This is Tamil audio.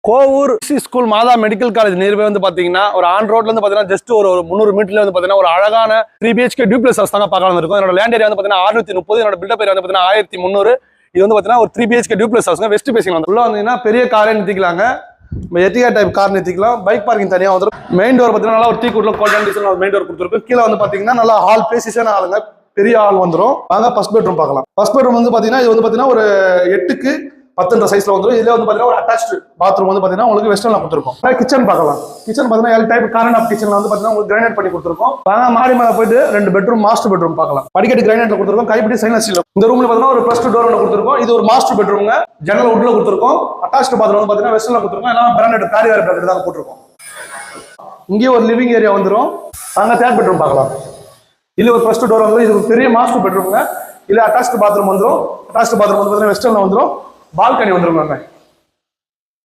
கோவூர் ஸ்கூல் மாதா மெடிக்கல் காலேஜ் நியர்பை வந்து பாத்தீங்கன்னா ஒரு ஆன் ரோட்ல இருந்து பாத்தீங்கன்னா ஜஸ்ட் ஒரு 300 மீட்டர்ல வந்து பாத்தீங்கன்னா ஒரு அழகான 3 BHK டியூப்ளெக்ஸ் ஹவுஸ் தாங்க பார்க்கலாம் இருக்கும். என்னோட லேண்ட் ஏரியா வந்து பாத்தீங்கன்னா 630, என்னோட பில்டப் ஏரியா வந்து பாத்தீங்கன்னா 1300. இது வந்து பாத்தீங்கன்னா ஒரு 3 BHK டியூப்ளெக்ஸ் ஹவுஸ்ங்க. வெஸ்ட் பேசிங் வந்து உள்ள வந்தீங்கன்னா பெரிய காரே நிறுத்திக்கலாங்க. எட்டிகா டைப் கார் நிறுத்திக்கலாம். பைக் பார்க்கிங் தனியாக வந்துடும். மெயின் டோர் பாத்தீங்கன்னா நல்லா ஒரு டீ கூட்ல கோல்டன் டீசல் மெயின் டோர் கொடுத்துருக்கும். கீழே வந்து பாத்தீங்கன்னா நல்லா ஹால் பேசிஸான ஆளுங்க, பெரிய ஹால் வந்துடும். வாங்க ஃபர்ஸ்ட் பெட்ரூம் பார்க்கலாம். ஃபர்ஸ்ட் பெட்ரூம் வந்து பாத்தீங்கன்னா இது வந்து பாத்தீங்கன்னா ஒரு 8க்கு 10 சைஸ்ல வந்துடும். இதுல வந்து பாத்தீங்கன்னா ஒரு அட்டாச்ட் பாத்ரூம் வந்து பாத்தீங்கன்னா உங்களுக்கு வெஸ்டர்ன்ல கொடுத்துருக்கோம். கிச்சன் பார்க்கலாம். கிச்சன் பாத்தீங்கன்னா எல் டைப் கார்னர் ஆஃப் கிச்சன்ல வந்து பாத்தீங்கன்னா உங்களுக்கு கிரானைட் பண்ணி கொடுத்துருக்கோம். வாங்க மாடி மேல போயிட்டு 2 பெட்ரூம் மாஸ்டர் பெட்ரூம் பார்க்கலாம். படிக்கட்டு கிரானைட்ல கொடுத்துருக்கோம். கைப்பிடி ஸ்டெயின்லெஸ் ஸ்டீல். இந்த ரூம்ல பாத்தீங்கன்னா ஒரு +2 டோர் ஒன்று கொடுத்துருக்கோம். இது ஒரு மாஸ்டர் பெட்ரூம்ங்க. ஜன்னல் வுட்ல கொடுத்துருக்கோம். அட்டாச்ட் பாத்ரூம் வந்து பாத்தீங்கன்னா வெஸ்டர்ன்ல கொடுத்துருக்கோம். எல்லாம் பிராண்டட் காரியார் பிராண்டட் தான் போட்டுருக்கோம். இங்கே ஒரு லிவிங் ஏரியா வந்துடும். வாங்க தேர்ட் பெட்ரூம் பார்க்கலாம். இதுல ஒரு +2 டோர் வந்துடும். இது ஒரு பெரிய மாஸ்டர் பெட்ரூம்ங்க. இல்ல அட்டாச்ட் பாத்ரூம் வந்துடும். அட்டாச்ட் பாத்ரூம் வந்து பாத்தீங்கன்னா வெஸ்டர்ன்ல வந்துடும். பால்கனி வந்துடும்.